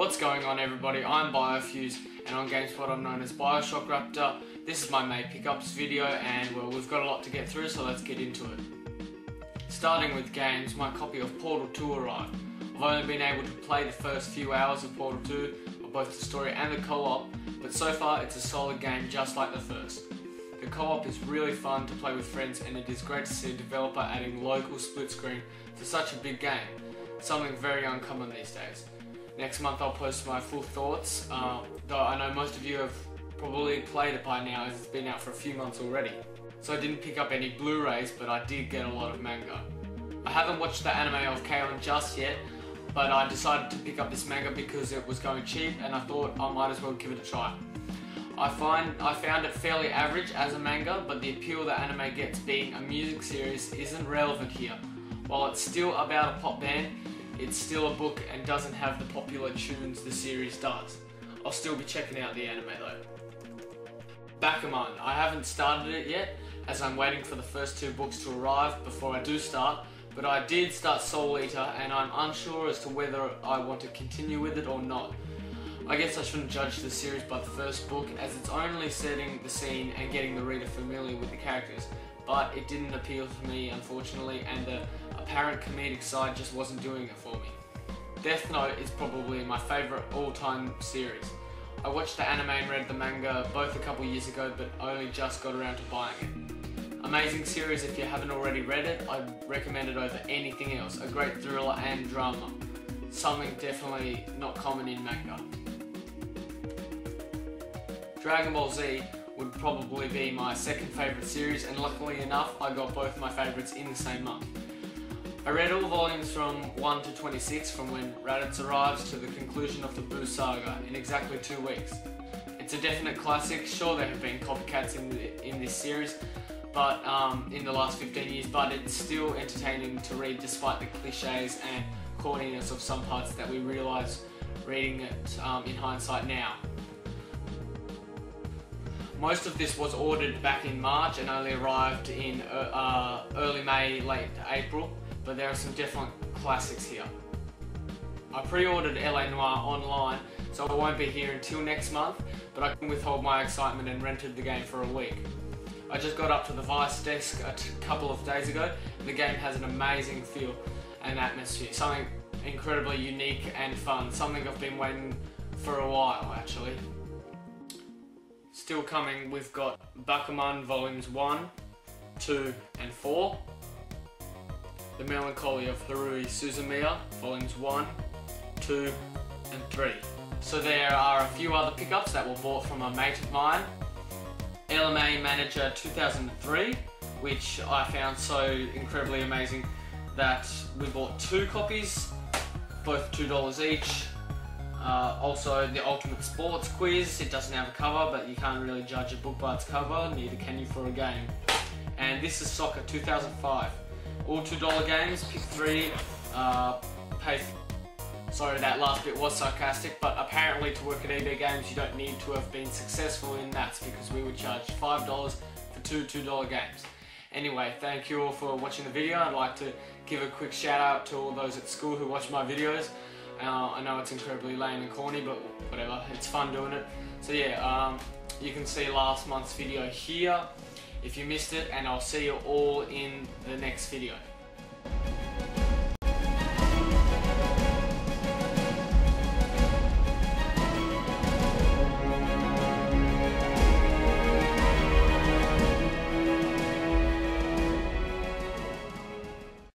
What's going on, everybody? I'm Biofuse, and on GameSpot I'm known as Bioshock Raptor. This is my May pickups video, and well, we've got a lot to get through, so let's get into it. Starting with games, my copy of Portal 2 arrived. I've only been able to play the first few hours of Portal 2, of both the story and the co-op, but so far it's a solid game just like the first. The co-op is really fun to play with friends, and it is great to see a developer adding local split screen to such a big game, something very uncommon these days. Next month I'll post my full thoughts, though I know most of you have probably played it by now as it's been out for a few months already. So I didn't pick up any Blu-rays, but I did get a lot of manga. I haven't watched the anime of K-On! Just yet, but I decided to pick up this manga because it was going cheap and I thought I might as well give it a try. I found it fairly average as a manga, but the appeal the anime gets being a music series isn't relevant here. While it's still about a pop band, it's still a book and doesn't have the popular tunes the series does. I'll still be checking out the anime though. Bakuman. I haven't started it yet as I'm waiting for the first two books to arrive before I do start, but I did start Soul Eater and I'm unsure as to whether I want to continue with it or not. I guess I shouldn't judge the series by the first book as it's only setting the scene and getting the reader familiar with the characters, but it didn't appeal to me unfortunately, and the apparent comedic side just wasn't doing it for me. Death Note is probably my favourite all-time series. I watched the anime and read the manga both a couple years ago, but only just got around to buying it. Amazing series. If you haven't already read it, I'd recommend it over anything else. A great thriller and drama. Something definitely not common in manga. Dragon Ball Z would probably be my second favourite series, and luckily enough I got both my favourites in the same month. I read all volumes from 1 to 26 from when Raditz arrives to the conclusion of the Buu saga in exactly 2 weeks. It's a definite classic. Sure, there have been copycats in this series, but in the last 15 years, but it's still entertaining to read despite the cliches and corniness of some parts that we realise reading it in hindsight now. Most of this was ordered back in March and only arrived in early May, late April, but there are some definite classics here. I pre-ordered LA Noire online, so it won't be here until next month, but I couldn't withhold my excitement and rented the game for a week. I just got up to the Vice desk a couple of days ago, and the game has an amazing feel and atmosphere, something incredibly unique and fun, something I've been waiting for a while actually. Still coming, we've got Bakuman Volumes 1, 2 and 4. The Melancholy of Haruhi Suzumiya, Volumes 1, 2 and 3. So there are a few other pickups that were bought from a mate of mine. LMA Manager 2003, which I found so incredibly amazing that we bought 2 copies, both $2 each. Also the Ultimate Sports Quiz. It doesn't have a cover, but you can't really judge a book by its cover, neither can you for a game. And This Is Soccer 2005. All $2 games, pick 3, pay. Sorry, that last bit was sarcastic, but apparently to work at eBay Games you don't need to have been successful in that, because we would charge $5 for two $2 games. Anyway, thank you all for watching the video. I'd like to give a quick shout out to all those at school who watch my videos. I know it's incredibly lame and corny, but whatever, it's fun doing it. So yeah, you can see last month's video here if you missed it, and I'll see you all in the next video.